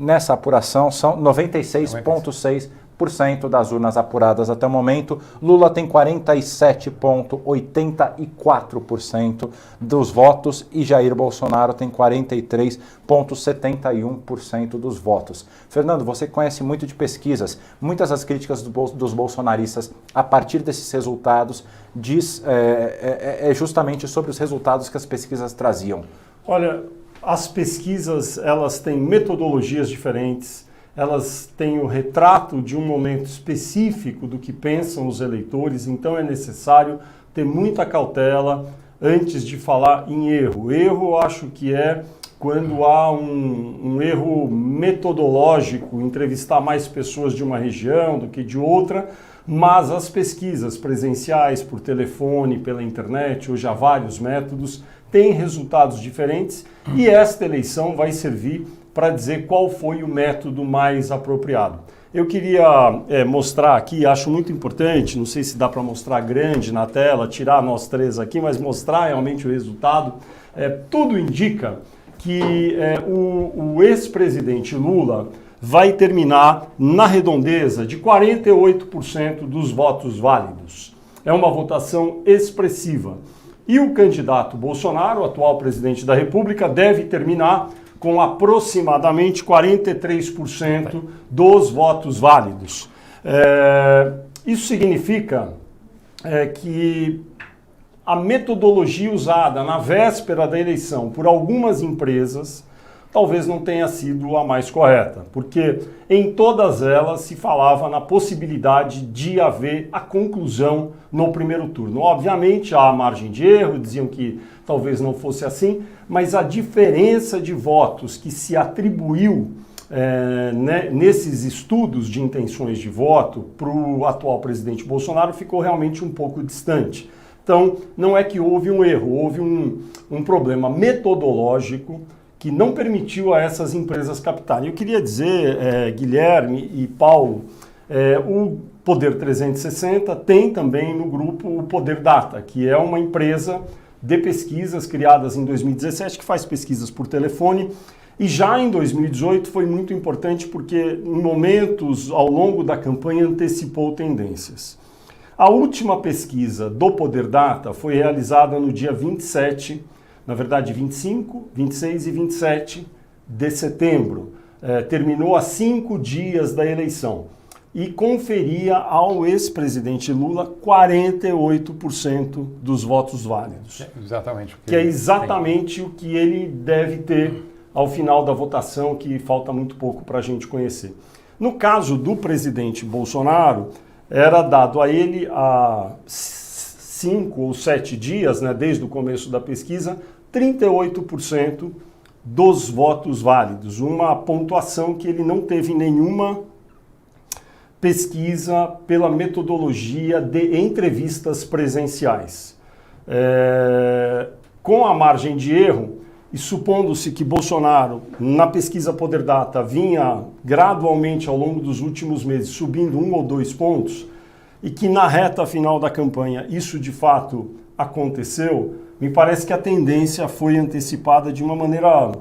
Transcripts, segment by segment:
Nessa apuração são 96,6% das urnas apuradas até o momento. Lula tem 47,84% dos votos e Jair Bolsonaro tem 43,71% dos votos. Fernando, você conhece muito de pesquisas. Muitas das críticas dos bolsonaristas a partir desses resultados é justamente sobre os resultados que as pesquisas traziam. Olha, as pesquisas elas têm metodologias diferentes. Elas têm o retrato de um momento específico do que pensam os eleitores, então é necessário ter muita cautela antes de falar em erro. Erro, eu acho que é quando há um erro metodológico, entrevistar mais pessoas de uma região do que de outra, mas as pesquisas presenciais, por telefone, pela internet, hoje há vários métodos, têm resultados diferentes e esta eleição vai servir para dizer qual foi o método mais apropriado. Eu queria mostrar aqui, acho muito importante, não sei se dá para mostrar grande na tela, tirar nós três aqui, mas mostrar realmente o resultado. Tudo indica que o ex-presidente Lula vai terminar na redondeza de 48% dos votos válidos. É uma votação expressiva. E o candidato Bolsonaro, atual presidente da República, deve terminar com aproximadamente 43% dos votos válidos. Isso significa que a metodologia usada na véspera da eleição por algumas empresas talvez não tenha sido a mais correta, porque em todas elas se falava na possibilidade de haver a conclusão no primeiro turno. Obviamente há margem de erro, diziam que talvez não fosse assim, mas a diferença de votos que se atribuiu nesses estudos de intenções de voto para o atual presidente Bolsonaro ficou realmente um pouco distante. Então, não é que houve um erro, houve um problema metodológico que não permitiu a essas empresas captarem. Eu queria dizer, Guilherme e Paulo, o Poder 360 tem também no grupo o Poder Data, que é uma empresa de pesquisas criadas em 2017, que faz pesquisas por telefone, e já em 2018 foi muito importante porque em momentos ao longo da campanha antecipou tendências. A última pesquisa do Poder Data foi realizada no dia 27, na verdade 25, 26 e 27 de setembro. Terminou a 5 dias da eleição e conferia ao ex-presidente Lula 48% dos votos válidos. Exatamente. Que é exatamente o que ele deve ter ao final da votação, que falta muito pouco para a gente conhecer. No caso do presidente Bolsonaro, era dado a ele há 5 ou 7 dias, desde o começo da pesquisa, 38% dos votos válidos. Uma pontuação que ele não teve nenhuma pesquisa pela metodologia de entrevistas presenciais. Com a margem de erro, e supondo-se que Bolsonaro, na pesquisa Poder Data, vinha gradualmente ao longo dos últimos meses subindo 1 ou 2 pontos, e que na reta final da campanha isso de fato aconteceu, me parece que a tendência foi antecipada de uma maneira,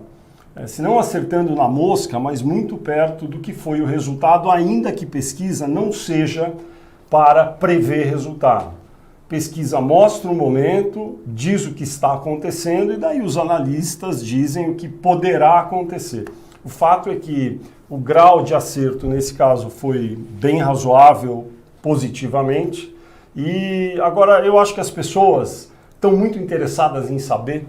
se não acertando na mosca, mas muito perto do que foi o resultado, ainda que pesquisa não seja para prever resultado. Pesquisa mostra o momento, diz o que está acontecendo e daí os analistas dizem o que poderá acontecer. O fato é que o grau de acerto nesse caso foi bem razoável positivamente e agora eu acho que as pessoas estão muito interessadas em saber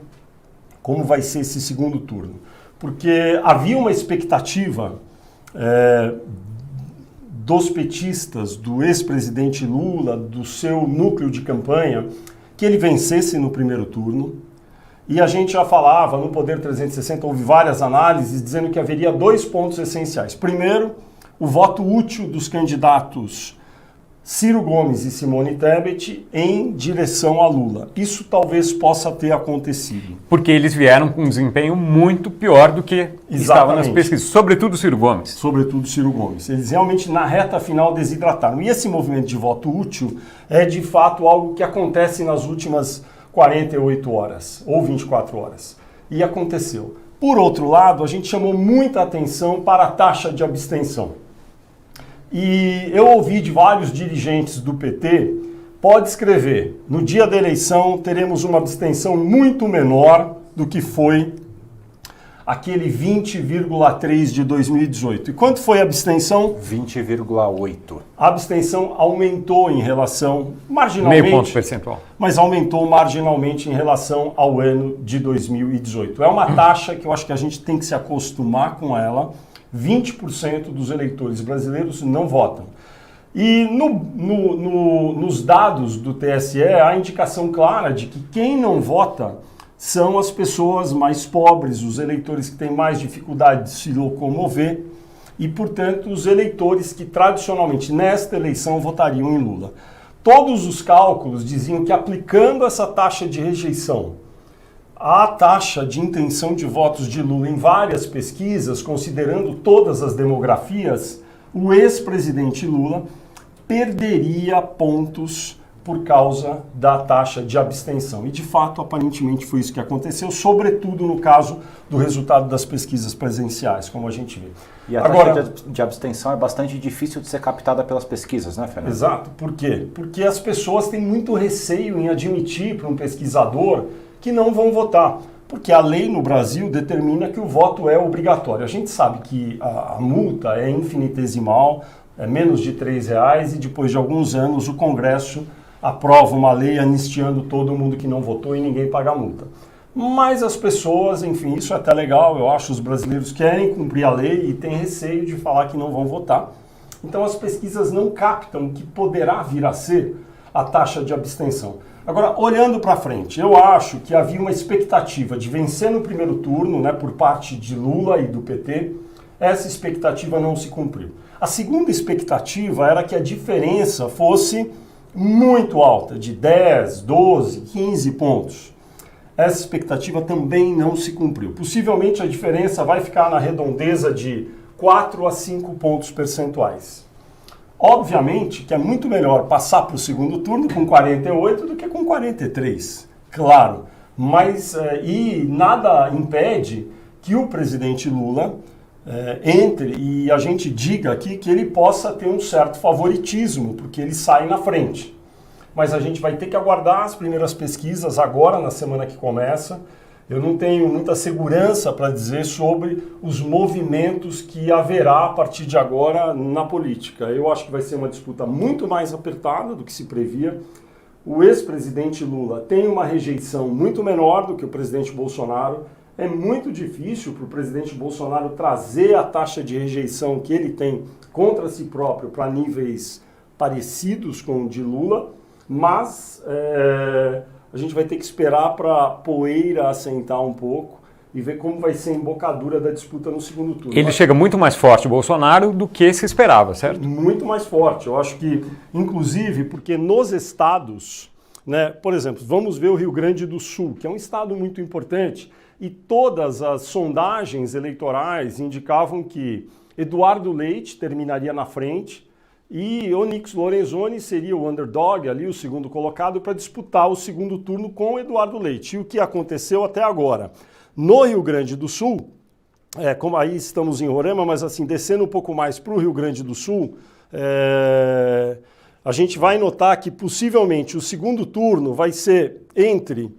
como vai ser esse segundo turno, porque havia uma expectativa dos petistas, do ex-presidente Lula, do seu núcleo de campanha, que ele vencesse no primeiro turno. E a gente já falava, no Poder 360, houve várias análises dizendo que haveria 2 pontos essenciais. Primeiro, o voto útil dos candidatos Ciro Gomes e Simone Tebet em direção a Lula. Isso talvez possa ter acontecido. Porque eles vieram com um desempenho muito pior do que estava nas pesquisas, sobretudo Ciro Gomes. Sobretudo Ciro Gomes. Eles realmente na reta final desidrataram. E esse movimento de voto útil é de fato algo que acontece nas últimas 48 horas ou 24 horas. E aconteceu. Por outro lado, a gente chamou muita atenção para a taxa de abstenção. E eu ouvi de vários dirigentes do PT, pode escrever, no dia da eleição teremos uma abstenção muito menor do que foi aquele 20,3 de 2018. E quanto foi a abstenção? 20,8. A abstenção aumentou em relação, marginalmente... Meio ponto percentual. Mas aumentou marginalmente em relação ao ano de 2018. É uma taxa que eu acho que a gente tem que se acostumar com ela. 20% dos eleitores brasileiros não votam. E nos dados do TSE, há a indicação clara de que quem não vota são as pessoas mais pobres, os eleitores que têm mais dificuldade de se locomover e, portanto, os eleitores que tradicionalmente nesta eleição votariam em Lula. Todos os cálculos diziam que aplicando essa taxa de rejeição à taxa de intenção de votos de Lula em várias pesquisas, considerando todas as demografias, o ex-presidente Lula perderia pontos por causa da taxa de abstenção. E, de fato, aparentemente foi isso que aconteceu, sobretudo no caso do resultado das pesquisas presenciais, como a gente vê. E a taxa de abstenção é bastante difícil de ser captada pelas pesquisas, né, Fernando? Exato. Por quê? Porque as pessoas têm muito receio em admitir para um pesquisador que não vão votar. Porque a lei no Brasil determina que o voto é obrigatório. A gente sabe que a multa é infinitesimal, é menos de R$3, e depois de alguns anos o Congresso aprova uma lei anistiando todo mundo que não votou e ninguém paga a multa. Mas as pessoas, enfim, isso é até legal, eu acho, os brasileiros querem cumprir a lei e têm receio de falar que não vão votar. Então as pesquisas não captam o que poderá vir a ser a taxa de abstenção. Agora, olhando para frente, eu acho que havia uma expectativa de vencer no primeiro turno, né, por parte de Lula e do PT. Essa expectativa não se cumpriu. A segunda expectativa era que a diferença fosse muito alta, de 10, 12, 15 pontos. Essa expectativa também não se cumpriu. Possivelmente a diferença vai ficar na redondeza de 4 a 5 pontos percentuais. Obviamente que é muito melhor passar para o segundo turno com 48 do que com 43, claro. Mas e nada impede que o presidente Lula entre e a gente diga aqui que ele possa ter um certo favoritismo, porque ele sai na frente. Mas a gente vai ter que aguardar as primeiras pesquisas agora, na semana que começa. Eu não tenho muita segurança para dizer sobre os movimentos que haverá a partir de agora na política. Eu acho que vai ser uma disputa muito mais apertada do que se previa. O ex-presidente Lula tem uma rejeição muito menor do que o presidente Bolsonaro. É muito difícil para o presidente Bolsonaro trazer a taxa de rejeição que ele tem contra si próprio para níveis parecidos com o de Lula, mas a gente vai ter que esperar para a poeira assentar um pouco e ver como vai ser a embocadura da disputa no segundo turno. Ele chega muito mais forte, o Bolsonaro, do que se esperava, certo? Muito mais forte. Eu acho que, inclusive, porque nos estados, né, por exemplo, vamos ver o Rio Grande do Sul, que é um estado muito importante, e todas as sondagens eleitorais indicavam que Eduardo Leite terminaria na frente e Onyx Lorenzoni seria o underdog, ali o segundo colocado, para disputar o segundo turno com Eduardo Leite. E o que aconteceu até agora? No Rio Grande do Sul, como aí estamos em Roraima, mas assim, descendo um pouco mais para o Rio Grande do Sul, a gente vai notar que possivelmente o segundo turno vai ser entre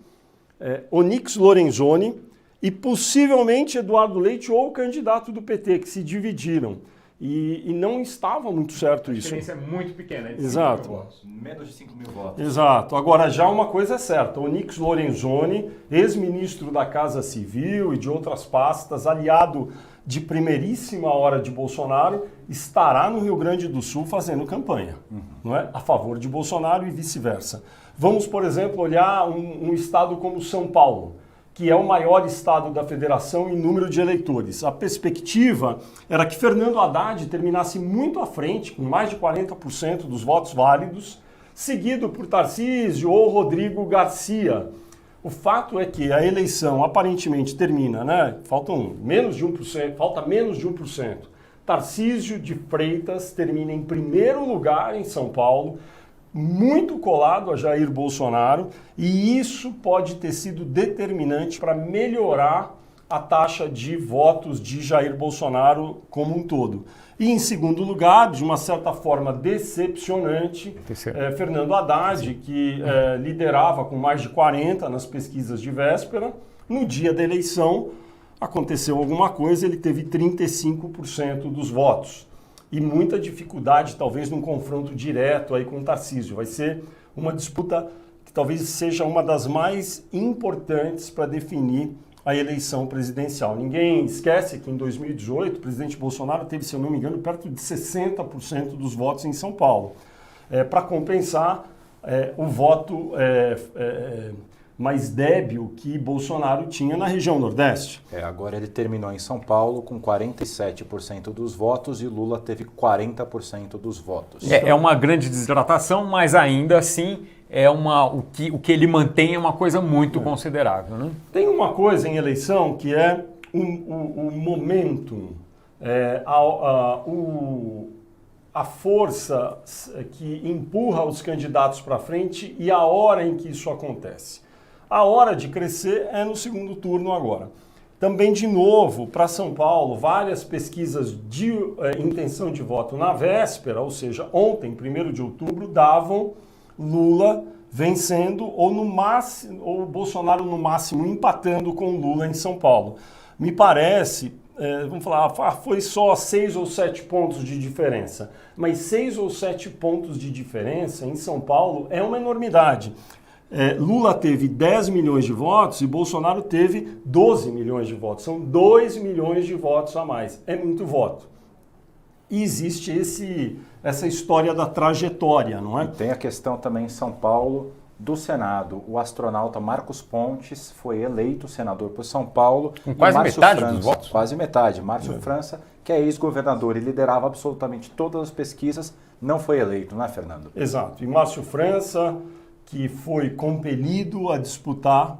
Onyx Lorenzoni e possivelmente Eduardo Leite ou o candidato do PT, que se dividiram. E não estava muito certo isso. A diferença é muito pequena, é de Exato. 5 mil votos. Menos de 5 mil votos. Exato. Agora, já uma coisa é certa, Onyx Lorenzoni, ex-ministro da Casa Civil e de outras pastas, aliado de primeiríssima hora de Bolsonaro, estará no Rio Grande do Sul fazendo campanha, não é? A favor de Bolsonaro e vice-versa. Vamos, por exemplo, olhar um estado como São Paulo, que é o maior estado da federação em número de eleitores. A perspectiva era que Fernando Haddad terminasse muito à frente, com mais de 40% dos votos válidos, seguido por Tarcísio ou Rodrigo Garcia. O fato é que a eleição aparentemente termina, né? Falta menos de 1%. Tarcísio de Freitas termina em primeiro lugar em São Paulo, muito colado a Jair Bolsonaro, e isso pode ter sido determinante para melhorar a taxa de votos de Jair Bolsonaro como um todo. E em segundo lugar, de uma certa forma decepcionante, Fernando Haddad, que liderava com mais de 40 nas pesquisas de véspera, no dia da eleição aconteceu alguma coisa, ele teve 35% dos votos. E muita dificuldade, talvez, num confronto direto aí com o Tarcísio. Vai ser uma disputa que talvez seja uma das mais importantes para definir a eleição presidencial. Ninguém esquece que em 2018 o presidente Bolsonaro teve, se eu não me engano, perto de 60% dos votos em São Paulo. Para compensar o voto mais débil que Bolsonaro tinha na região Nordeste. Agora ele terminou em São Paulo com 47% dos votos e Lula teve 40% dos votos. É uma grande desidratação, mas ainda assim o que ele mantém é uma coisa muito considerável. Né? Tem uma coisa em eleição que é o momento, a força que empurra os candidatos para frente e a hora em que isso acontece. A hora de crescer é no segundo turno agora. Também, de novo, para São Paulo, várias pesquisas de intenção de voto na véspera, ou seja, ontem, 1º de outubro, davam Lula vencendo ou Bolsonaro no máximo empatando com Lula em São Paulo. Me parece, vamos falar, foi só 6 ou 7 pontos de diferença, mas 6 ou 7 pontos de diferença em São Paulo é uma enormidade. Lula teve 10 milhões de votos e Bolsonaro teve 12 milhões de votos. São 2 milhões de votos a mais. É muito voto. E existe essa história da trajetória, não é? E tem a questão também em São Paulo do Senado. O astronauta Marcos Pontes foi eleito senador por São Paulo. Com quase metade dos votos? Quase metade. Márcio França, que é ex-governador e liderava absolutamente todas as pesquisas, não foi eleito, não é, Fernando? Exato. E Márcio França, que foi compelido a disputar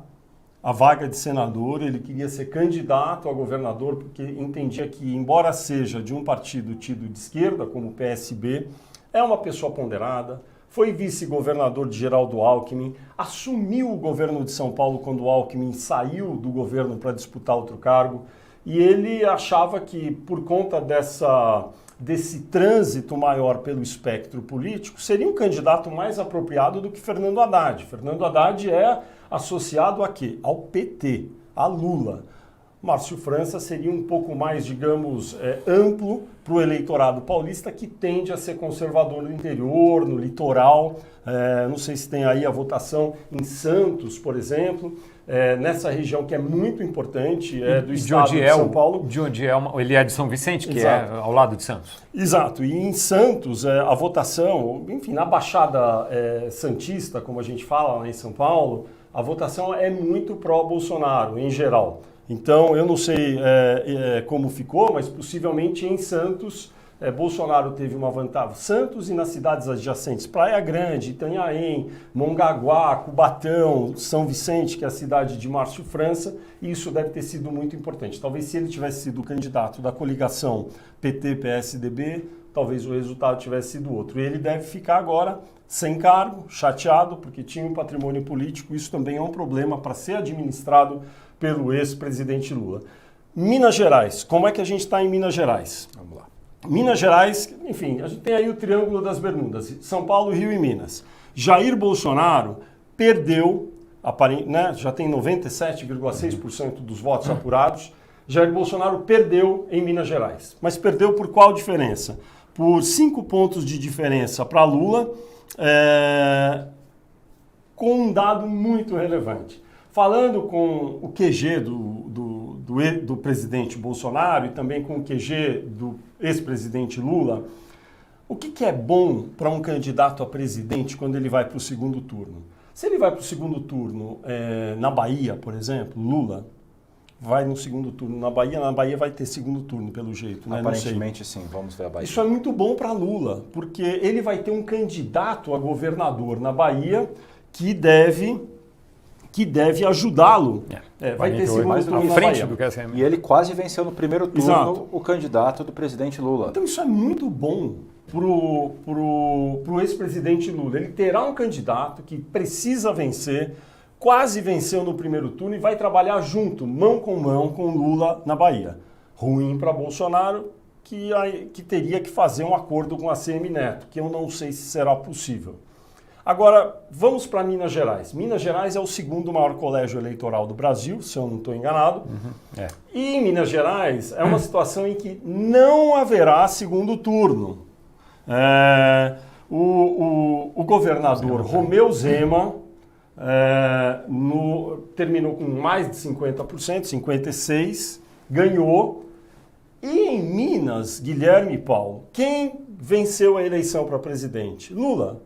a vaga de senador, ele queria ser candidato a governador porque entendia que, embora seja de um partido tido de esquerda, como o PSB, é uma pessoa ponderada, foi vice-governador de Geraldo Alckmin, assumiu o governo de São Paulo quando o Alckmin saiu do governo para disputar outro cargo, e ele achava que, por conta desse trânsito maior pelo espectro político, seria um candidato mais apropriado do que Fernando Haddad. Fernando Haddad é associado a quê? Ao PT, a Lula. Márcio França seria um pouco mais, digamos, amplo para o eleitorado paulista, que tende a ser conservador no interior, no litoral. Não sei se tem aí a votação em Santos, por exemplo, nessa região que é muito importante, do estado de São Paulo. De onde ele é de São Vicente, que Exato. É ao lado de Santos. Exato. E em Santos, a votação, enfim, na Baixada Santista, como a gente fala lá em São Paulo, a votação é muito pró-Bolsonaro, em geral. Então, eu não sei como ficou, mas possivelmente em Santos, Bolsonaro teve uma vantagem. Santos e nas cidades adjacentes, Praia Grande, Itanhaém, Mongaguá, Cubatão, São Vicente, que é a cidade de Márcio França, e isso deve ter sido muito importante. Talvez se ele tivesse sido o candidato da coligação PT-PSDB, talvez o resultado tivesse sido outro. E ele deve ficar agora sem cargo, chateado, porque tinha um patrimônio político. Isso também é um problema para ser administrado pelo ex-presidente Lula. Minas Gerais, como é que a gente está em Minas Gerais? Vamos lá. Minas Gerais, enfim, a gente tem aí o Triângulo das Bermudas, São Paulo, Rio e Minas. Jair Bolsonaro perdeu, já tem 97,6% dos votos apurados. Jair Bolsonaro perdeu em Minas Gerais. Mas perdeu por qual diferença? Por 5 pontos de diferença para Lula, com um dado muito relevante. Falando com o QG do presidente Bolsonaro e também com o QG do ex-presidente Lula, o que é bom para um candidato a presidente quando ele vai para o segundo turno? Se ele vai para o segundo turno na Bahia, por exemplo, Lula vai no segundo turno na Bahia vai ter segundo turno pelo jeito, né? Aparentemente sim, vamos ver a Bahia. Isso é muito bom para Lula, porque ele vai ter um candidato a governador na Bahia que deve ajudá-lo. Vai ter segundo turno na frente Bahia. do QSM. E ele quase venceu no primeiro turno Exato. o candidato do presidente Lula. Então isso é muito bom pro ex-presidente Lula. Ele terá um candidato que precisa vencer quase venceu no primeiro turno e vai trabalhar junto, mão com Lula na Bahia. Ruim para Bolsonaro, que teria que fazer um acordo com a ACM Neto, que eu não sei se será possível. Agora, vamos para Minas Gerais. Minas Gerais é o segundo maior colégio eleitoral do Brasil, se eu não estou enganado. E em Minas Gerais é uma situação em que não haverá segundo turno. O governador Romeu Zema terminou com mais de 50%, 56%, ganhou. E em Minas, Guilherme e Paulo, quem venceu a eleição para presidente? Lula.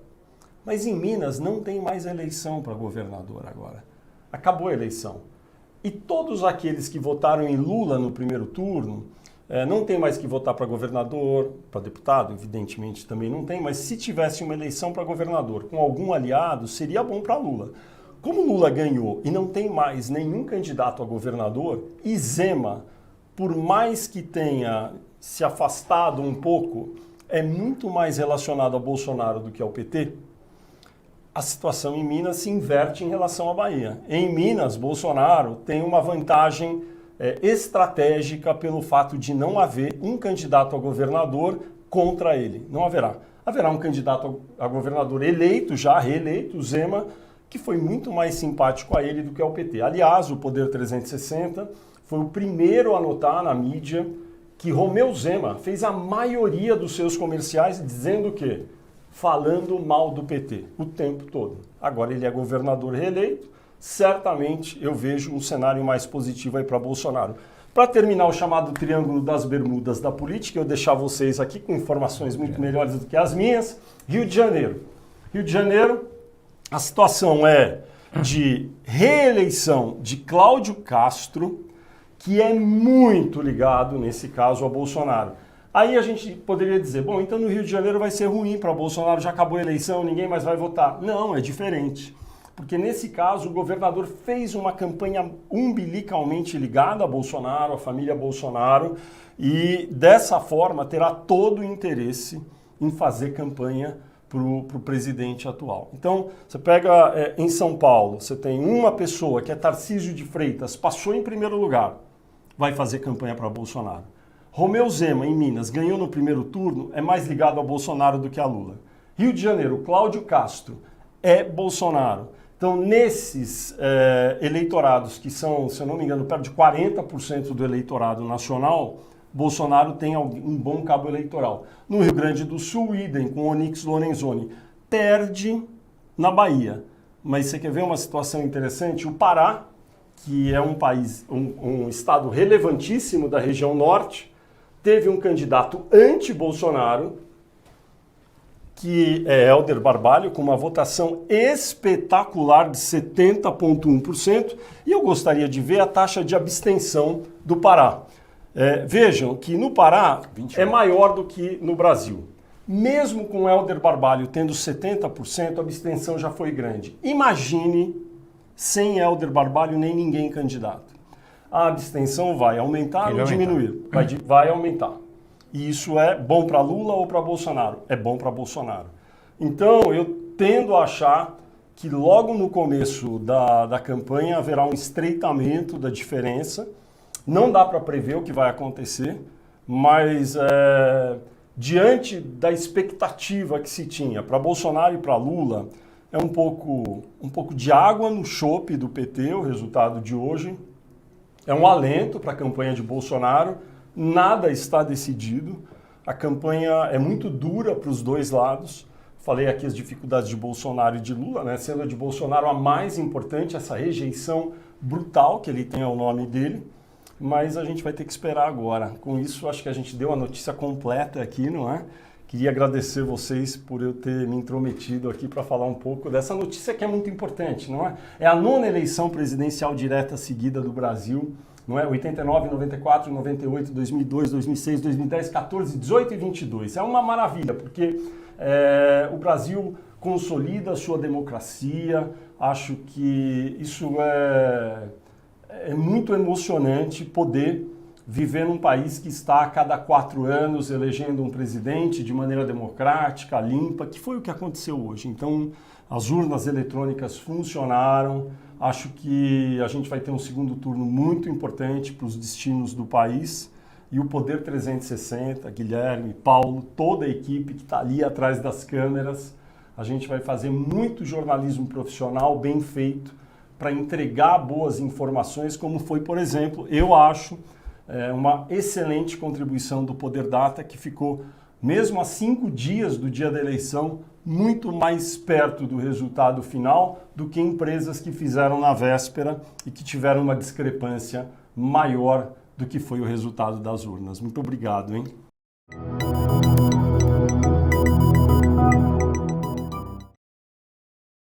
Mas em Minas não tem mais eleição para governador agora. Acabou a eleição. E todos aqueles que votaram em Lula no primeiro turno, não tem mais que votar para governador, para deputado, evidentemente também não tem, mas se tivesse uma eleição para governador com algum aliado, seria bom para Lula. Como Lula ganhou e não tem mais nenhum candidato a governador, e Zema, por mais que tenha se afastado um pouco, é muito mais relacionado a Bolsonaro do que ao PT, a situação em Minas se inverte em relação à Bahia. Em Minas, Bolsonaro tem uma vantagem estratégica pelo fato de não haver um candidato a governador contra ele. Não haverá. Haverá um candidato a governador eleito, já reeleito, Zema, que foi muito mais simpático a ele do que ao PT. Aliás, o Poder 360 foi o primeiro a notar na mídia que Romeu Zema fez a maioria dos seus comerciais dizendo o quê? Falando mal do PT o tempo todo. Agora ele é governador reeleito, certamente eu vejo um cenário mais positivo aí para Bolsonaro. Para terminar o chamado Triângulo das Bermudas da política, eu deixar vocês aqui com informações muito melhores do que as minhas. Rio de Janeiro. Rio de Janeiro, a situação é de reeleição de Cláudio Castro, que é muito ligado, nesse caso, a Bolsonaro. Aí a gente poderia dizer, bom, então no Rio de Janeiro vai ser ruim para Bolsonaro, já acabou a eleição, ninguém mais vai votar. Não, é diferente. Porque nesse caso o governador fez uma campanha umbilicalmente ligada a Bolsonaro, a família Bolsonaro, e dessa forma terá todo o interesse em fazer campanha para o presidente atual. Então, você pega em São Paulo, você tem uma pessoa que é Tarcísio de Freitas, passou em primeiro lugar, vai fazer campanha para Bolsonaro. Romeu Zema, em Minas, ganhou no primeiro turno, é mais ligado a Bolsonaro do que a Lula. Rio de Janeiro, Cláudio Castro é Bolsonaro. Então, nesses eleitorados, que são, se eu não me engano, perto de 40% do eleitorado nacional, Bolsonaro tem um bom cabo eleitoral. No Rio Grande do Sul, idem, com Onyx Lorenzoni. Perde na Bahia. Mas você quer ver uma situação interessante? O Pará, que é um estado relevantíssimo da região norte, teve um candidato anti-Bolsonaro, que é Helder Barbalho, com uma votação espetacular de 70,1%, e eu gostaria de ver a taxa de abstenção do Pará. Vejam que no Pará 20. É maior do que no Brasil. Mesmo com Helder Barbalho tendo 70%, a abstenção já foi grande. Imagine sem Helder Barbalho nem ninguém candidato. A abstenção vai aumentar ou diminuir? Vai aumentar. E isso é bom para Lula ou para Bolsonaro? É bom para Bolsonaro. Então, eu tendo a achar que logo no começo da campanha haverá um estreitamento da diferença. Não dá para prever o que vai acontecer, mas diante da expectativa que se tinha para Bolsonaro e para Lula, é um pouco de água no chope do PT, o resultado de hoje. É um alento para a campanha de Bolsonaro, nada está decidido, a campanha é muito dura para os dois lados. Falei aqui as dificuldades de Bolsonaro e de Lula, né? Sendo a de Bolsonaro a mais importante, essa rejeição brutal que ele tem ao nome dele, mas a gente vai ter que esperar agora. Com isso, acho que a gente deu a notícia completa aqui, não é? Queria agradecer vocês por eu ter me intrometido aqui para falar um pouco dessa notícia que é muito importante, não é? É a 9ª eleição presidencial direta seguida do Brasil, não é? 89, 94, 98, 2002, 2006, 2010, 14, 18 e 22. É uma maravilha, porque o Brasil consolida a sua democracia. Acho que isso é muito emocionante poder viver num país que está a cada 4 anos elegendo um presidente de maneira democrática, limpa, que foi o que aconteceu hoje. Então, as urnas eletrônicas funcionaram, Acho que a gente vai ter um segundo turno muito importante para os destinos do país e o Poder 360, Guilherme, Paulo, toda a equipe que está ali atrás das câmeras, a gente vai fazer muito jornalismo profissional bem feito para entregar boas informações, como foi, por exemplo, eu acho, uma excelente contribuição do Poder Data, que ficou, mesmo a 5 dias do dia da eleição, muito mais perto do resultado final do que empresas que fizeram na véspera e que tiveram uma discrepância maior do que foi o resultado das urnas. Muito obrigado, hein?